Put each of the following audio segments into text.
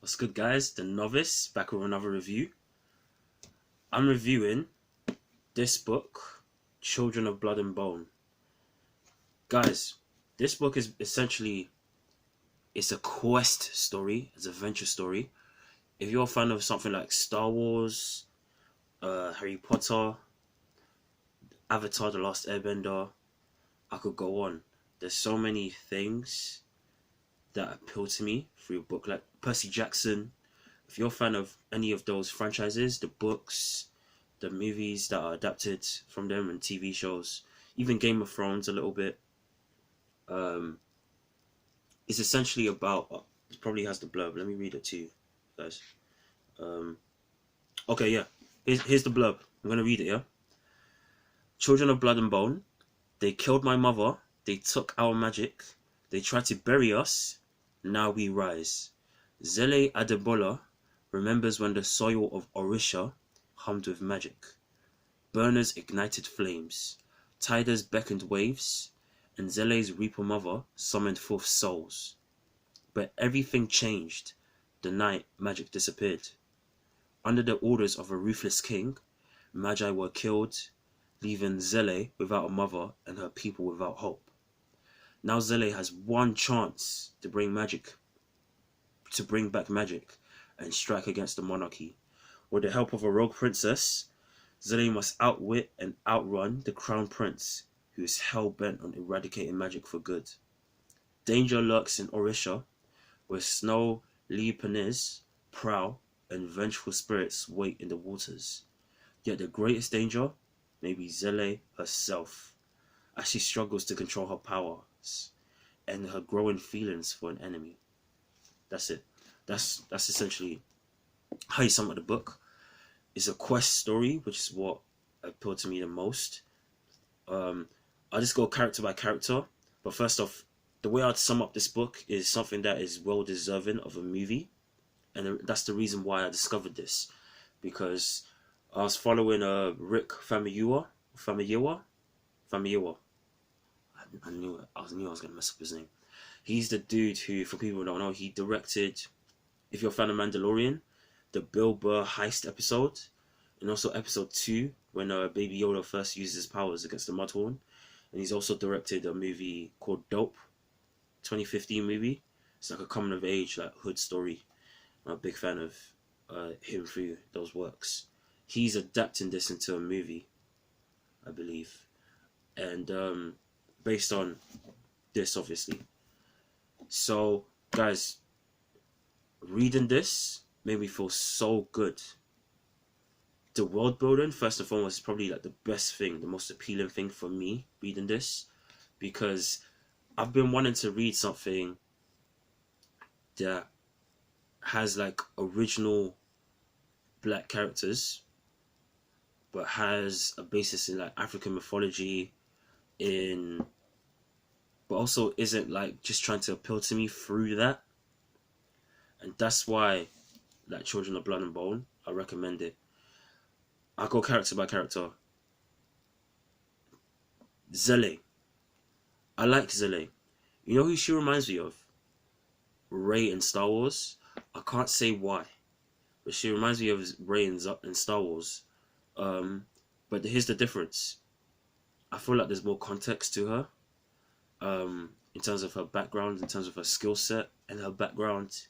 What's good, guys? The Novice back with another review. I'm reviewing this book, Children of Blood and Bone. Guys, this book is essentially it's a quest story, it's an adventure story. If you're a fan of something like Star Wars, Harry Potter, Avatar: The Last Airbender, I could go on. There's so many things that appeal to me through a book like Percy Jackson. If you're a fan of any of those franchises, the books, the movies that are adapted from them, and TV shows, even Game of Thrones a little bit, it's essentially about. It probably has the blurb. Let me read it to you, guys. Okay, yeah. Here's the blurb. I'm gonna read it. Yeah. Children of blood and bone. They killed my mother. They took our magic. They tried to bury us. Now we rise. Zele Adebola remembers when the soil of Orisha hummed with magic. Burners ignited flames. Tiders beckoned waves. And Zele's Reaper Mother summoned forth souls. But everything changed the night magic disappeared. Under the orders of a ruthless king, Magi were killed, leaving Zele without a mother and her people without hope. Now Zele has one chance to bring back magic and strike against the monarchy. With the help of a rogue princess, Zele must outwit and outrun the crown prince, who is hell-bent on eradicating magic for good. Danger lurks in Orisha, where snow leopards prowl and vengeful spirits wait in the waters. Yet the greatest danger may be Zele herself, as she struggles to control her powers and her growing feelings for an enemy. That's it. That's essentially how you sum up the book. It's a quest story, which is what appealed to me the most. I'll just go character by character. But first off, the way I'd sum up this book is something that is well deserving of a movie. And that's the reason why I discovered this. Because I was following Rick Famuyiwa. I knew I was going to mess up his name. He's the dude who, for people who don't know, he directed, if you're a fan of Mandalorian, the Bill Burr heist episode, and also episode 2, when Baby Yoda first uses his powers against the Mudhorn. And he's also directed a movie called Dope, 2015 movie. It's like a coming of age, like hood story. I'm a big fan of him through those works. He's adapting this into a movie, I believe, and based on this, obviously. So, guys, reading this made me feel so good. The world building, first and foremost, is probably like the best thing, the most appealing thing for me reading this, because I've been wanting to read something that has like original black characters, but has a basis in like African mythology, but also isn't like just trying to appeal to me through that. And that's why, like Children of Blood and Bone, I recommend it. I'll go character by character. Zele. I like Zele. You know who she reminds me of? Rey in Star Wars. I can't say why, but she reminds me of Rey in Star Wars. But here's the difference. I feel like there's more context to her, in terms of her background, in terms of her skill set and her background.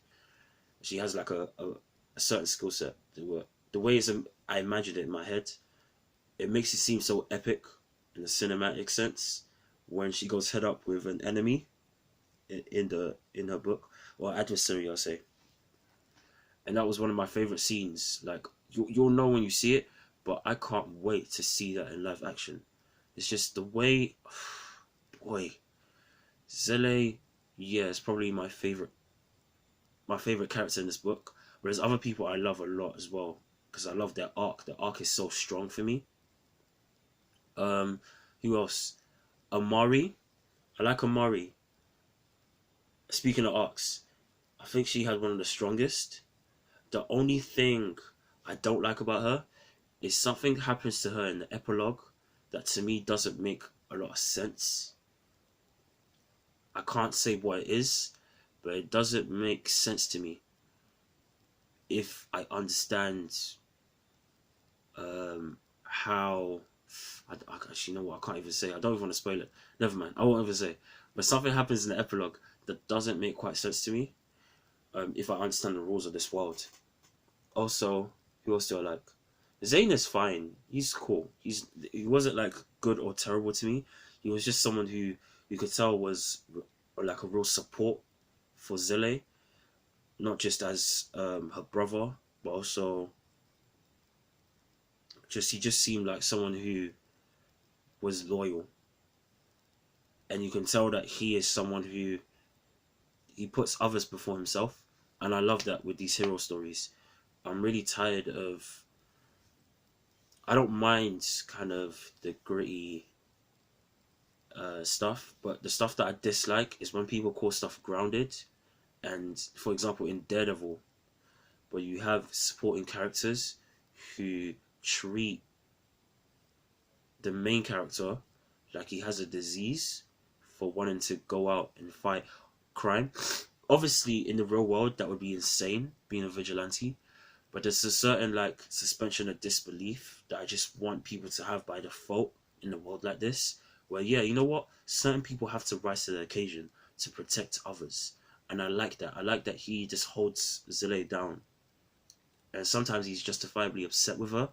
She has like a certain skill set. The way I imagined it in my head, it makes it seem so epic in a cinematic sense when she goes head up with an enemy in her book, or adversary, I'll say. And that was one of my favorite scenes. Like you'll know when you see it, but I can't wait to see that in live action. It's just the way, boy, Zele, yeah, it's probably my favorite character in this book. But there's other people I love a lot as well, because I love their arc. The arc is so strong for me. Who else? Amari. I like Amari. Speaking of arcs, I think she had one of the strongest. The only thing I don't like about her is something happens to her in the epilogue that to me doesn't make a lot of sense. I can't say what it is, but it doesn't make sense to me. if I understand how actually, you know what, I can't even say. I don't even want to spoil it. Never mind. I won't even say. But something happens in the epilogue that doesn't make quite sense to me. If I understand the rules of this world. Also, who else do I like? Zayn is fine. He's cool. He wasn't like good or terrible to me. He was just someone who you could tell was like a real support for Zille, not just as her brother, but also he just seemed like someone who was loyal, and you can tell that he is someone who he puts others before himself, and I love that with these hero stories. I'm really tired of. I don't mind kind of the gritty stuff, but the stuff that I dislike is when people call stuff grounded. And for example, in Daredevil, where you have supporting characters who treat the main character like he has a disease for wanting to go out and fight crime. Obviously, in the real world, that would be insane, being a vigilante. But there's a certain like suspension of disbelief that I just want people to have by default in a world like this, where yeah, you know what, certain people have to rise to the occasion to protect others, and I like that. I like that he just holds Zille down, and sometimes he's justifiably upset with her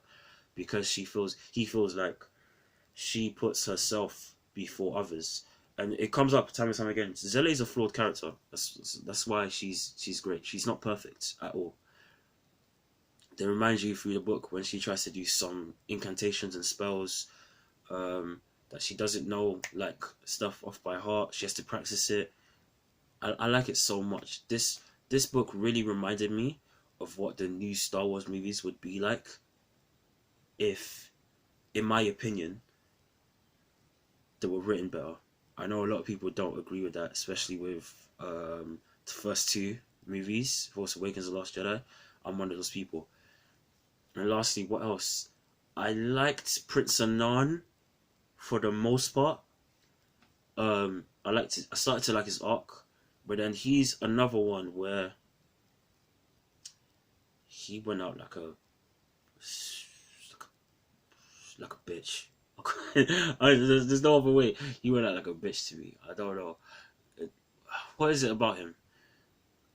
because he feels like she puts herself before others, and it comes up time and time again. Zille is a flawed character. That's why she's great. She's not perfect at all. They remind you through the book when she tries to do some incantations and spells that she doesn't know, like stuff off by heart. She has to practice it. I like it so much. This book really reminded me of what the new Star Wars movies would be like if, in my opinion, they were written better. I know a lot of people don't agree with that, especially with the first two movies, Force Awakens and Last Jedi. I'm one of those people. And lastly, what else? I liked Prince Anan for the most part. I started to like his arc, but then he's another one where he went out like a bitch. There's no other way. He went out like a bitch to me. I don't know. What is it about him?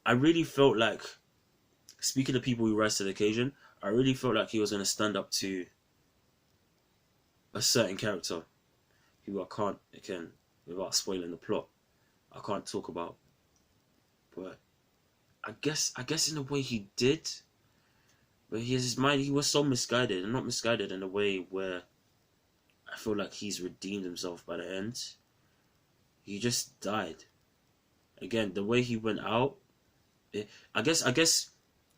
I really felt like, speaking of people who rise to the occasion, I really felt like he was going to stand up to a certain character who I can't, again, without spoiling the plot, I can't talk about. But I guess in a way he did. But his mind, he was so misguided, and not misguided in a way where I feel like he's redeemed himself by the end. He just died. Again, the way he went out, I guess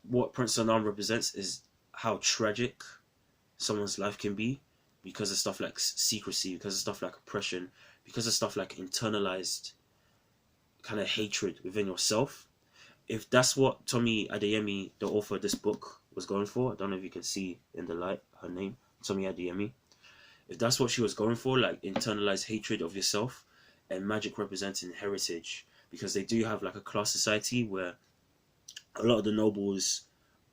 what Prince Anan represents is how tragic someone's life can be because of stuff like secrecy, because of stuff like oppression, because of stuff like internalized kind of hatred within yourself. If that's what Tomi Adeyemi, the author of this book, was going for, I don't know if you can see in the light her name, Tomi Adeyemi. If that's what she was going for, like internalized hatred of yourself, and magic representing heritage, because they do have like a class society where a lot of the nobles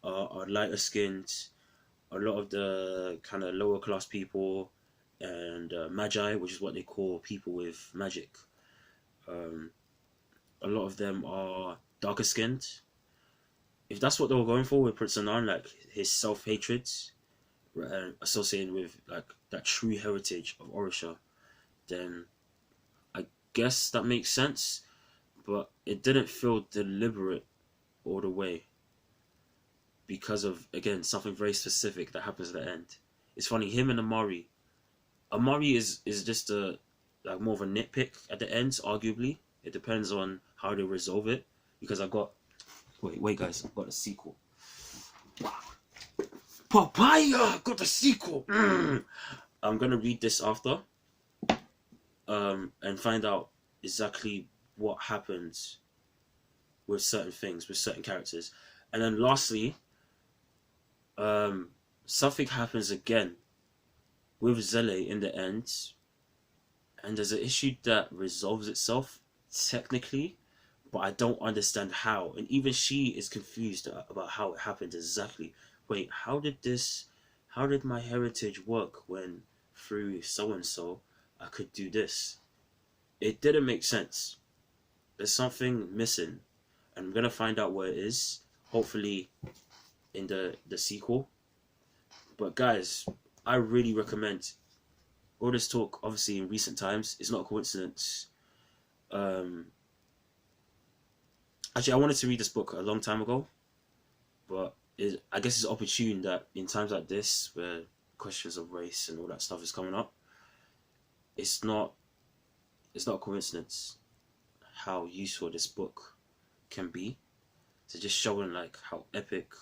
are lighter skinned, a lot of the kind of lower class people, and magi, which is what they call people with magic. A lot of them are darker skinned. If that's what they were going for with Prince Anan, like his self hatred associated with like that true heritage of Orisha, then I guess that makes sense. But it didn't feel deliberate all the way, because of, again, something very specific that happens at the end. It's funny, him and Amari is just like more of a nitpick at the end, arguably. It depends on how they resolve it, because I got wait guys, I've got a sequel. Papaya got the sequel. I'm gonna read this after and find out exactly what happens with certain things, with certain characters. And then lastly, something happens again with Zelle in the end, and there's an issue that resolves itself technically, but I don't understand how. And even she is confused about how it happened exactly. Wait, how did my heritage work when through so and so I could do this? It didn't make sense. There's something missing, and I'm gonna find out what it is. Hopefully, in the sequel. But guys, I really recommend all this talk. Obviously, in recent times, it's not a coincidence. Actually, I wanted to read this book a long time ago, but I guess it's opportune that in times like this, where questions of race and all that stuff is coming up, it's not a coincidence how useful this book can be. So just showing like how epic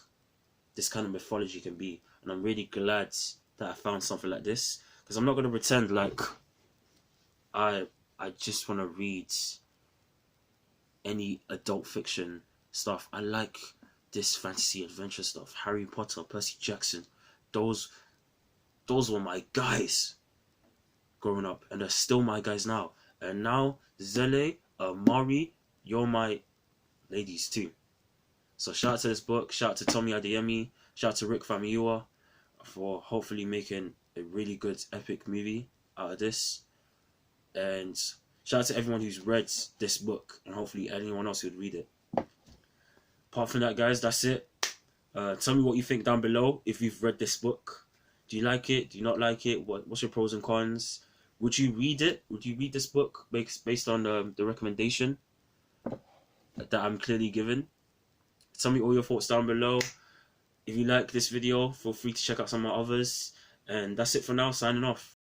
this kind of mythology can be, and I'm really glad that I found something like this, because I'm not gonna pretend like I just want to read any adult fiction stuff. I like this fantasy adventure stuff. Harry Potter, Percy Jackson, those were my guys growing up, and they're still my guys now. And now Zele, Amari, you're my ladies too. So shout out to this book, shout out to Tomi Adeyemi, shout out to Rick Famuyiwa for hopefully making a really good epic movie out of this. And shout out to everyone who's read this book, and hopefully anyone else who would read it. Apart from that, guys, that's it. Tell me what you think down below if you've read this book. Do you like it? Do you not like it? What's your pros and cons? Would you read it? Would you read this book based on the recommendation that I'm clearly given? Tell me all your thoughts down below. If you like this video, feel free to check out some of my others. And that's it for now. Signing off.